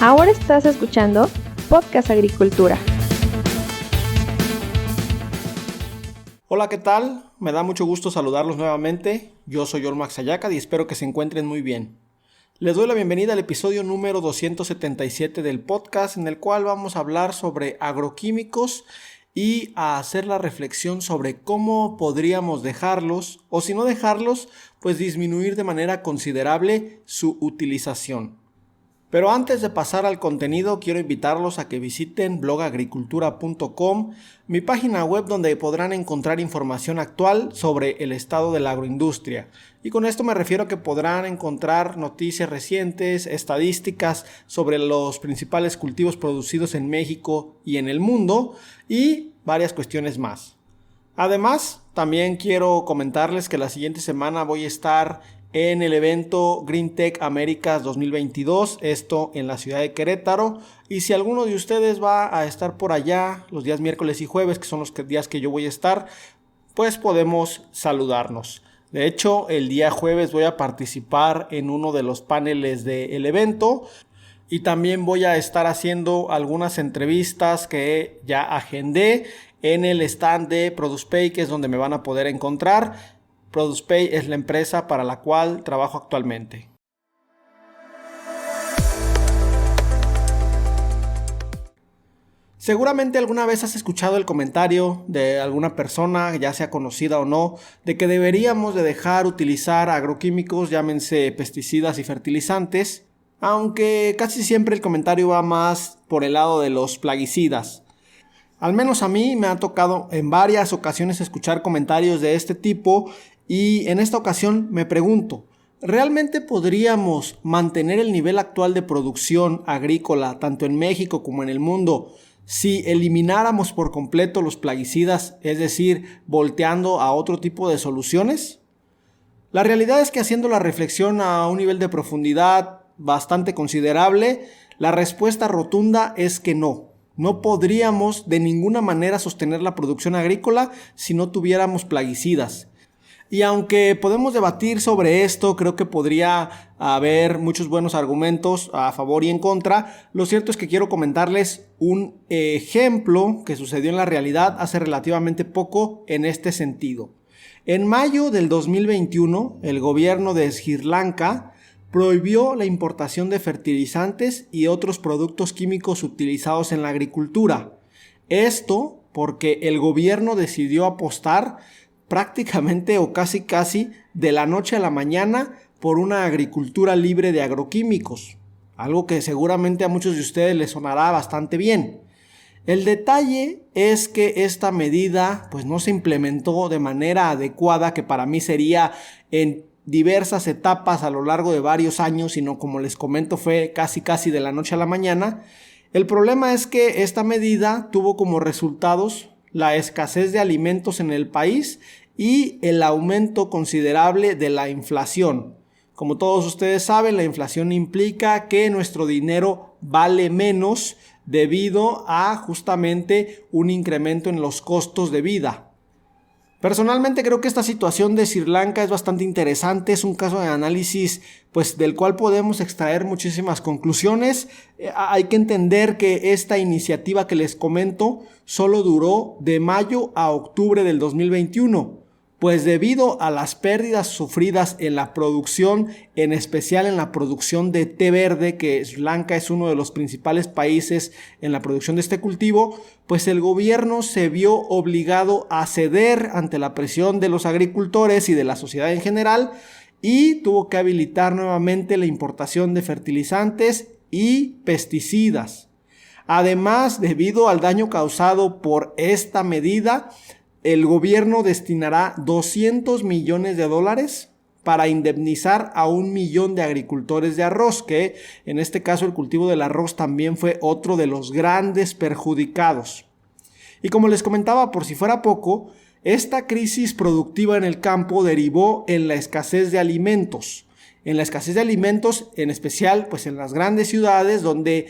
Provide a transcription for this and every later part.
Ahora estás escuchando Podcast Agricultura. Hola, ¿qué tal? Me da mucho gusto saludarlos nuevamente. Yo soy Olmax Ayacad y espero que se encuentren muy bien. Les doy la bienvenida al episodio número 277 del podcast, en el cual vamos a hablar sobre agroquímicos y a hacer la reflexión sobre cómo podríamos dejarlos, o si no dejarlos, pues disminuir de manera considerable su utilización. Pero antes de pasar al contenido, quiero invitarlos a que visiten blogagricultura.com, mi página web donde podrán encontrar información actual sobre el estado de la agroindustria. Y con esto me refiero a que podrán encontrar noticias recientes, estadísticas sobre los principales cultivos producidos en México y en el mundo, y varias cuestiones más. Además, también quiero comentarles que la siguiente semana voy a estar en el evento Green Tech Américas 2022, esto en la ciudad de Querétaro, y si alguno de ustedes va a estar por allá los días miércoles y jueves, que son los días que yo voy a estar, pues podemos saludarnos. De hecho, el día jueves voy a participar en uno de los paneles del evento y también voy a estar haciendo algunas entrevistas que ya agendé en el stand de ProducePay, que es donde me van a poder encontrar. ProducePay es la empresa para la cual trabajo actualmente. Seguramente alguna vez has escuchado el comentario de alguna persona, ya sea conocida o no, de que deberíamos de dejar utilizar agroquímicos, llámense pesticidas y fertilizantes, aunque casi siempre el comentario va más por el lado de los plaguicidas. Al menos a mí me ha tocado en varias ocasiones escuchar comentarios de este tipo. Y en esta ocasión me pregunto, ¿realmente podríamos mantener el nivel actual de producción agrícola tanto en México como en el mundo si elimináramos por completo los plaguicidas, es decir, volteando a otro tipo de soluciones? La realidad es que haciendo la reflexión a un nivel de profundidad bastante considerable, la respuesta rotunda es que no. No podríamos de ninguna manera sostener la producción agrícola si no tuviéramos plaguicidas. Y aunque podemos debatir sobre esto, creo que podría haber muchos buenos argumentos a favor y en contra. Lo cierto es que quiero comentarles un ejemplo que sucedió en la realidad hace relativamente poco en este sentido. En mayo del 2021, el gobierno de Sri Lanka prohibió la importación de fertilizantes y otros productos químicos utilizados en la agricultura. Esto porque el gobierno decidió apostar prácticamente o casi de la noche a la mañana por una agricultura libre de agroquímicos, algo que seguramente a muchos de ustedes les sonará bastante bien. El detalle es que esta medida pues no se implementó de manera adecuada, que para mí sería en diversas etapas a lo largo de varios años, sino como les comento fue casi de la noche a la mañana. El problema es que esta medida tuvo como resultados la escasez de alimentos en el país y el aumento considerable de la inflación. Como todos ustedes saben, la inflación implica que nuestro dinero vale menos debido a justamente un incremento en los costos de vida. Personalmente creo que esta situación de Sri Lanka es bastante interesante, es un caso de análisis pues del cual podemos extraer muchísimas conclusiones. Hay que entender que esta iniciativa que les comento solo duró de mayo a octubre del 2021. Pues debido a las pérdidas sufridas en la producción, en especial en la producción de té verde, que Sri Lanka es uno de los principales países en la producción de este cultivo, pues el gobierno se vio obligado a ceder ante la presión de los agricultores y de la sociedad en general y tuvo que habilitar nuevamente la importación de fertilizantes y pesticidas. Además, debido al daño causado por esta medida, el gobierno destinará $200 millones para indemnizar a 1 millón de agricultores de arroz, que en este caso el cultivo del arroz también fue otro de los grandes perjudicados. Y como les comentaba, por si fuera poco, esta crisis productiva en el campo derivó en la escasez de alimentos. En la escasez de alimentos, en especial pues en las grandes ciudades, donde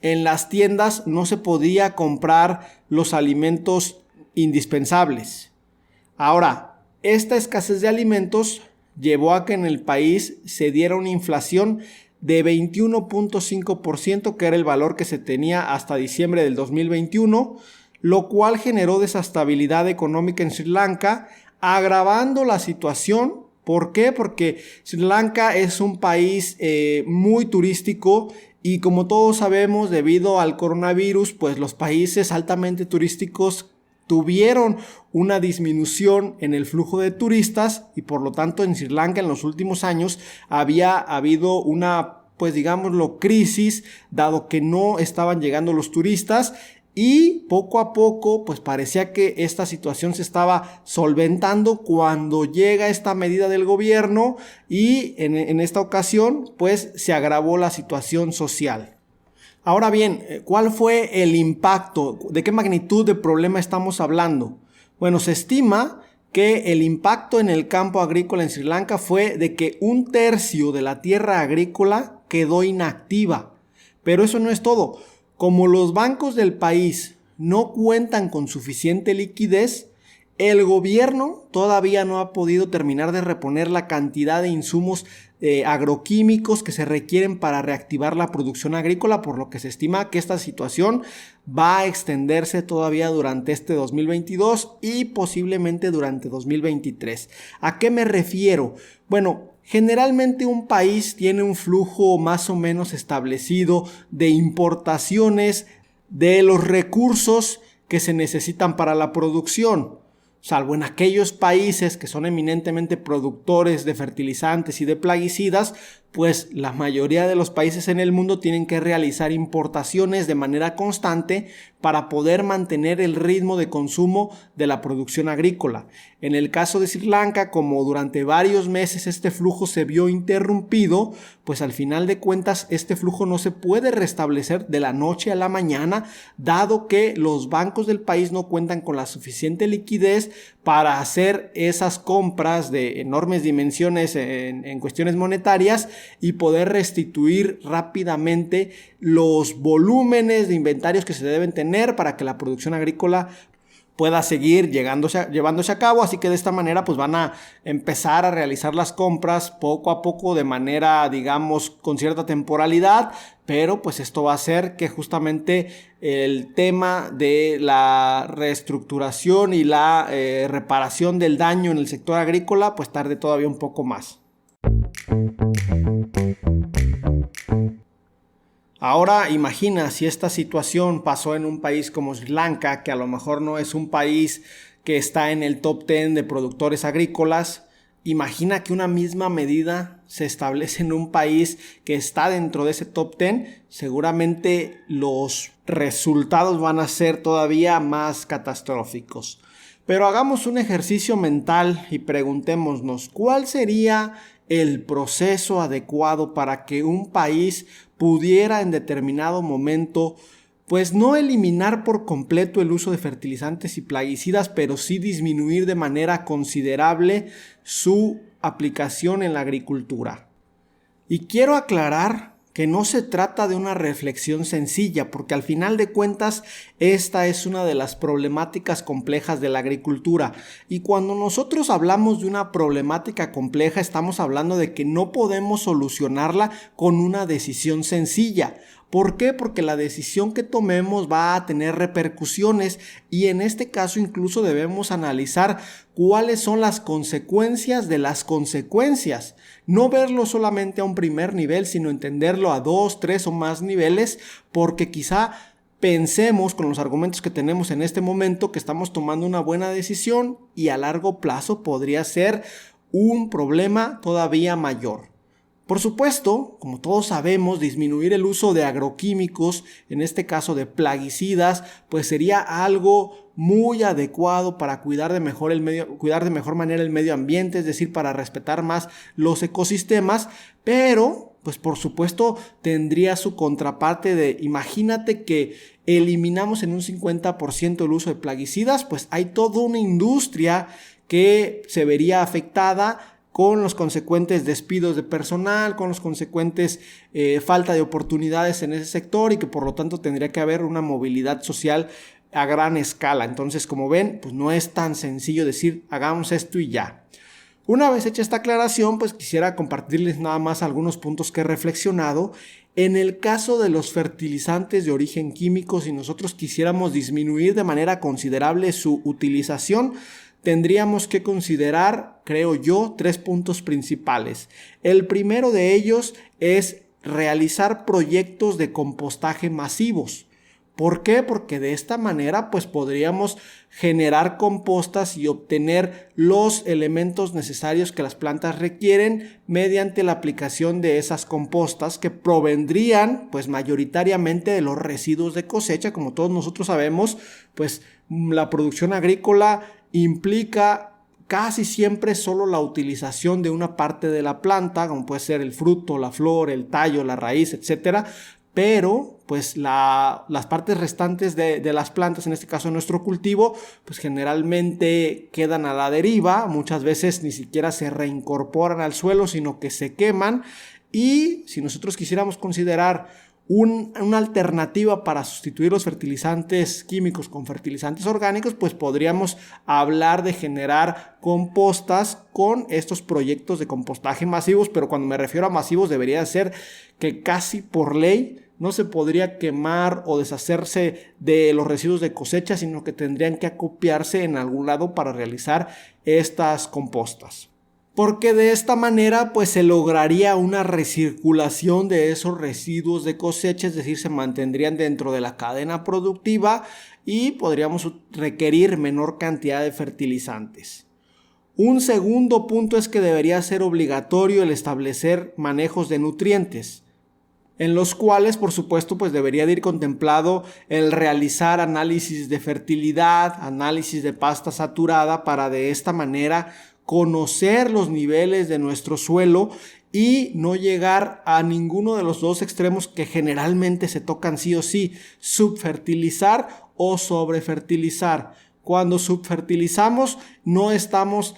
en las tiendas no se podía comprar los alimentos indispensables. Ahora, esta escasez de alimentos llevó a que en el país se diera una inflación de 21.5%, que era el valor que se tenía hasta diciembre del 2021, lo cual generó desestabilidad económica en Sri Lanka, agravando la situación. ¿Por qué? Porque Sri Lanka es un país muy turístico y, como todos sabemos, debido al coronavirus, pues los países altamente turísticos tuvieron una disminución en el flujo de turistas y por lo tanto en Sri Lanka en los últimos años había habido una, pues digámoslo, crisis, dado que no estaban llegando los turistas. Y poco a poco, pues parecía que esta situación se estaba solventando cuando llega esta medida del gobierno y en esta ocasión, pues se agravó la situación social. Ahora bien, ¿cuál fue el impacto? ¿De qué magnitud de problema estamos hablando? Bueno, se estima que el impacto en el campo agrícola en Sri Lanka fue de que 1/3 de la tierra agrícola quedó inactiva. Pero eso no es todo. Como los bancos del país no cuentan con suficiente liquidez, el gobierno todavía no ha podido terminar de reponer la cantidad de insumos agroquímicos que se requieren para reactivar la producción agrícola, por lo que se estima que esta situación va a extenderse todavía durante este 2022 y posiblemente durante 2023. ¿A qué me refiero? Bueno, generalmente un país tiene un flujo más o menos establecido de importaciones de los recursos que se necesitan para la producción, salvo en aquellos países que son eminentemente productores de fertilizantes y de plaguicidas, pues la mayoría de los países en el mundo tienen que realizar importaciones de manera constante para poder mantener el ritmo de consumo de la producción agrícola. En el caso de Sri Lanka, como durante varios meses este flujo se vio interrumpido, pues al final de cuentas este flujo no se puede restablecer de la noche a la mañana, dado que los bancos del país no cuentan con la suficiente liquidez para hacer esas compras de enormes dimensiones en cuestiones monetarias y poder restituir rápidamente los volúmenes de inventarios que se deben tener para que la producción agrícola pueda seguir llevándose a cabo. Así que de esta manera pues van a empezar a realizar las compras poco a poco, de manera, digamos, con cierta temporalidad, pero pues esto va a hacer que justamente el tema de la reestructuración y la reparación del daño en el sector agrícola pues tarde todavía un poco más. Ahora imagina si esta situación pasó en un país como Sri Lanka, que a lo mejor no es un país que está en el top 10 de productores agrícolas. Imagina que una misma medida se establece en un país que está dentro de ese top 10. Seguramente los resultados van a ser todavía más catastróficos. Pero hagamos un ejercicio mental y preguntémonos, ¿cuál sería el proceso adecuado para que un país pudiera en determinado momento, pues no eliminar por completo el uso de fertilizantes y plaguicidas, pero sí disminuir de manera considerable su aplicación en la agricultura? Y quiero aclarar que no se trata de una reflexión sencilla, porque al final de cuentas esta es una de las problemáticas complejas de la agricultura. Y cuando nosotros hablamos de una problemática compleja, estamos hablando de que no podemos solucionarla con una decisión sencilla. ¿Por qué? Porque la decisión que tomemos va a tener repercusiones y en este caso incluso debemos analizar cuáles son las consecuencias de las consecuencias. No verlo solamente a un primer nivel, sino entenderlo a 2, 3 o más niveles, porque quizá pensemos con los argumentos que tenemos en este momento que estamos tomando una buena decisión y a largo plazo podría ser un problema todavía mayor. Por supuesto, como todos sabemos, disminuir el uso de agroquímicos, en este caso de plaguicidas, pues sería algo muy adecuado para cuidar de mejor manera el medio ambiente, es decir, para respetar más los ecosistemas, pero pues por supuesto tendría su contraparte de, imagínate que eliminamos en un 50% el uso de plaguicidas, pues hay toda una industria que se vería afectada, con los consecuentes despidos de personal, con los consecuentes falta de oportunidades en ese sector y que por lo tanto tendría que haber una movilidad social a gran escala. Entonces, como ven, pues no es tan sencillo decir hagamos esto y ya. Una vez hecha esta aclaración, pues quisiera compartirles nada más algunos puntos que he reflexionado. En el caso de los fertilizantes de origen químico, si nosotros quisiéramos disminuir de manera considerable su utilización, tendríamos que considerar, creo yo, 3 puntos principales. El primero de ellos es realizar proyectos de compostaje masivos. ¿Por qué? Porque de esta manera pues podríamos generar compostas y obtener los elementos necesarios que las plantas requieren mediante la aplicación de esas compostas que provendrían pues mayoritariamente de los residuos de cosecha. Como todos nosotros sabemos, pues la producción agrícola implica casi siempre solo la utilización de una parte de la planta, como puede ser el fruto, la flor, el tallo, la raíz, etcétera. Pero pues las partes restantes de las plantas, en este caso nuestro cultivo, pues generalmente quedan a la deriva, muchas veces ni siquiera se reincorporan al suelo, sino que se queman. Y si nosotros quisiéramos considerar una alternativa para sustituir los fertilizantes químicos con fertilizantes orgánicos, pues podríamos hablar de generar compostas con estos proyectos de compostaje masivos, pero cuando me refiero a masivos debería ser que casi por ley no se podría quemar o deshacerse de los residuos de cosecha, sino que tendrían que acopiarse en algún lado para realizar estas compostas. Porque de esta manera pues se lograría una recirculación de esos residuos de cosecha, es decir, se mantendrían dentro de la cadena productiva y podríamos requerir menor cantidad de fertilizantes. Un segundo punto es que debería ser obligatorio el establecer manejos de nutrientes, en los cuales por supuesto pues debería de ir contemplado el realizar análisis de fertilidad, análisis de pasta saturada, para de esta manera conocer los niveles de nuestro suelo y no llegar a ninguno de los dos extremos que generalmente se tocan sí o sí, subfertilizar o sobrefertilizar. Cuando subfertilizamos no estamos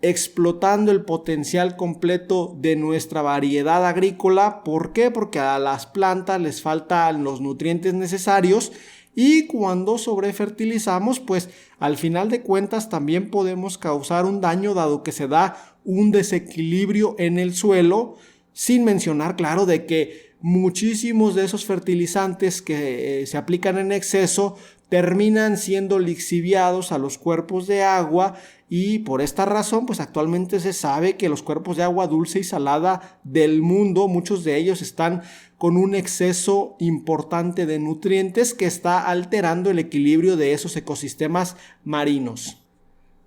explotando el potencial completo de nuestra variedad agrícola. ¿Por qué? Porque a las plantas les faltan los nutrientes necesarios, y cuando sobrefertilizamos, pues al final de cuentas también podemos causar un daño, dado que se da un desequilibrio en el suelo, sin mencionar, claro, de que muchísimos de esos fertilizantes que se aplican en exceso terminan siendo lixiviados a los cuerpos de agua, y por esta razón pues actualmente se sabe que los cuerpos de agua dulce y salada del mundo, muchos de ellos están con un exceso importante de nutrientes que está alterando el equilibrio de esos ecosistemas marinos.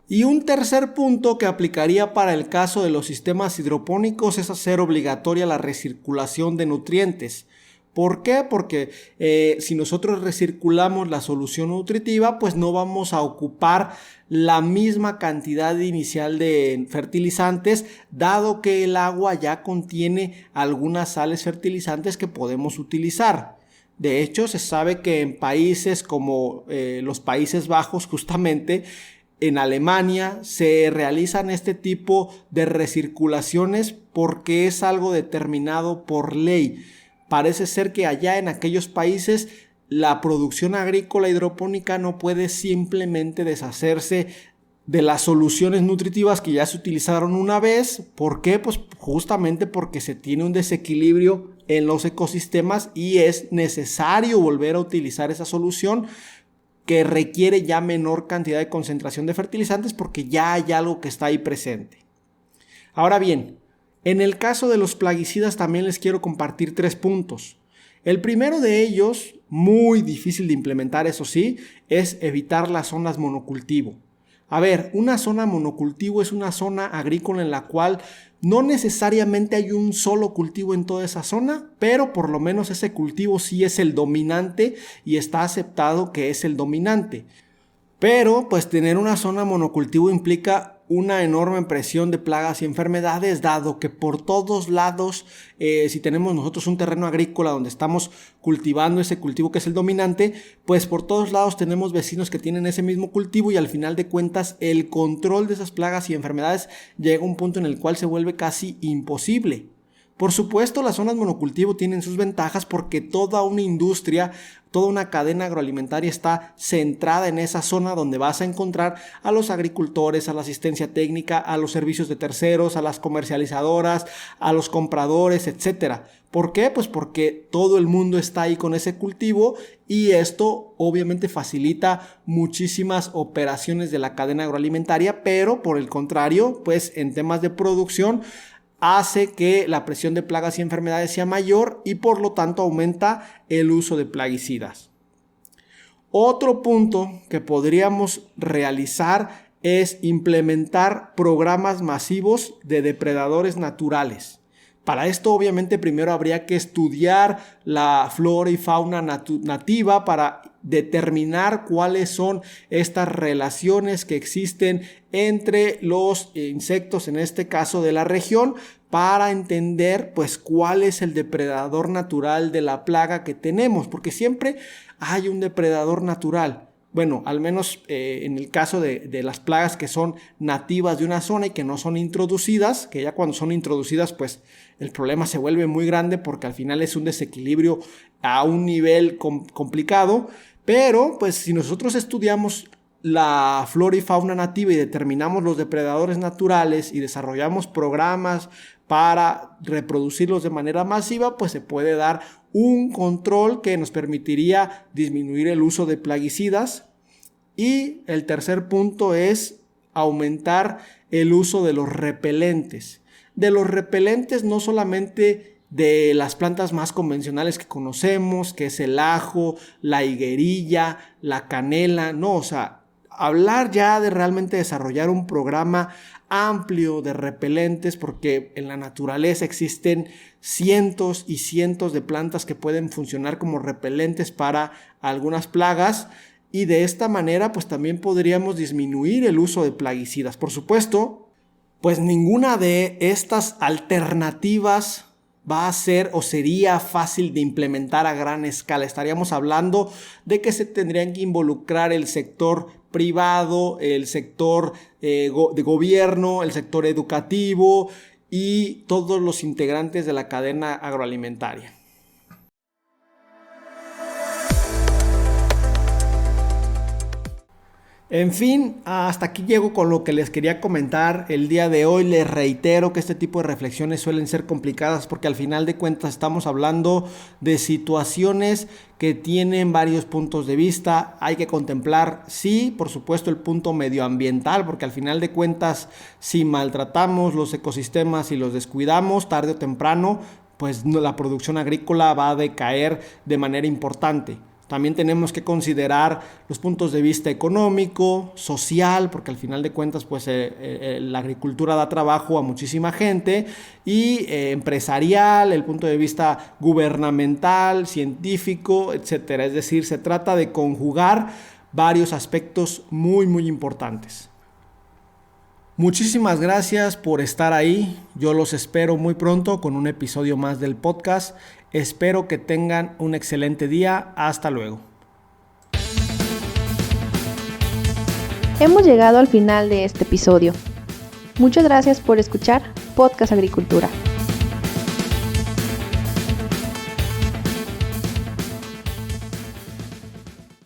Y un tercer punto que aplicaría para el caso de los sistemas hidropónicos es hacer obligatoria la recirculación de nutrientes. ¿Por qué? Porque si nosotros recirculamos la solución nutritiva, pues no vamos a ocupar la misma cantidad inicial de fertilizantes, dado que el agua ya contiene algunas sales fertilizantes que podemos utilizar. De hecho, se sabe que en países como los Países Bajos, justamente en Alemania, se realizan este tipo de recirculaciones porque es algo determinado por ley. Parece ser que allá en aquellos países la producción agrícola hidropónica no puede simplemente deshacerse de las soluciones nutritivas que ya se utilizaron una vez. ¿Por qué? Pues justamente porque se tiene un desequilibrio en los ecosistemas y es necesario volver a utilizar esa solución, que requiere ya menor cantidad de concentración de fertilizantes porque ya hay algo que está ahí presente. Ahora bien, en el caso de los plaguicidas también les quiero compartir 3 puntos. El primero de ellos, muy difícil de implementar, eso sí, es evitar las zonas monocultivo. A ver, una zona monocultivo es una zona agrícola en la cual no necesariamente hay un solo cultivo en toda esa zona, pero por lo menos ese cultivo sí es el dominante y está aceptado que es el dominante. Pero pues tener una zona monocultivo implica una enorme presión de plagas y enfermedades, dado que por todos lados, si tenemos nosotros un terreno agrícola donde estamos cultivando ese cultivo que es el dominante, pues por todos lados tenemos vecinos que tienen ese mismo cultivo, y al final de cuentas el control de esas plagas y enfermedades llega a un punto en el cual se vuelve casi imposible. Por supuesto, las zonas monocultivo tienen sus ventajas porque toda una industria, toda una cadena agroalimentaria está centrada en esa zona donde vas a encontrar a los agricultores, a la asistencia técnica, a los servicios de terceros, a las comercializadoras, a los compradores, etc. ¿Por qué? Pues porque todo el mundo está ahí con ese cultivo y esto obviamente facilita muchísimas operaciones de la cadena agroalimentaria, pero por el contrario, pues en temas de producción hace que la presión de plagas y enfermedades sea mayor y por lo tanto aumenta el uso de plaguicidas. Otro punto que podríamos realizar es implementar programas masivos de depredadores naturales. Para esto obviamente primero habría que estudiar la flora y fauna nativa para determinar cuáles son estas relaciones que existen entre los insectos, en este caso de la región, para entender pues cuál es el depredador natural de la plaga que tenemos, porque siempre hay un depredador natural. Bueno, al menos en el caso de las plagas que son nativas de una zona y que no son introducidas, que ya cuando son introducidas pues el problema se vuelve muy grande porque al final es un desequilibrio a un nivel complicado, pero pues si nosotros estudiamos la flora y fauna nativa y determinamos los depredadores naturales y desarrollamos programas para reproducirlos de manera masiva, pues se puede dar un control que nos permitiría disminuir el uso de plaguicidas. Y el tercer punto es aumentar el uso de los repelentes. De los repelentes no solamente de las plantas más convencionales que conocemos, que es el ajo, la higuerilla, la canela, no, o sea, hablar ya de realmente desarrollar un programa amplio de repelentes, porque en la naturaleza existen cientos y cientos de plantas que pueden funcionar como repelentes para algunas plagas y de esta manera pues también podríamos disminuir el uso de plaguicidas. Por supuesto, pues ninguna de estas alternativas va a ser o sería fácil de implementar a gran escala. Estaríamos hablando de que se tendrían que involucrar el sector privado, el sector de gobierno, el sector educativo y todos los integrantes de la cadena agroalimentaria. En fin, hasta aquí llego con lo que les quería comentar el día de hoy. Les reitero que este tipo de reflexiones suelen ser complicadas porque al final de cuentas estamos hablando de situaciones que tienen varios puntos de vista. Hay que contemplar, sí, por supuesto, el punto medioambiental, porque al final de cuentas, si maltratamos los ecosistemas y los descuidamos, tarde o temprano, pues la producción agrícola va a decaer de manera importante. También tenemos que considerar los puntos de vista económico, social, porque al final de cuentas pues, la agricultura da trabajo a muchísima gente, y empresarial, el punto de vista gubernamental, científico, etc. Es decir, se trata de conjugar varios aspectos muy, muy importantes. Muchísimas gracias por estar ahí. Yo los espero muy pronto con un episodio más del podcast. Espero que tengan un excelente día. Hasta luego. Hemos llegado al final de este episodio. Muchas gracias por escuchar Podcast Agricultura.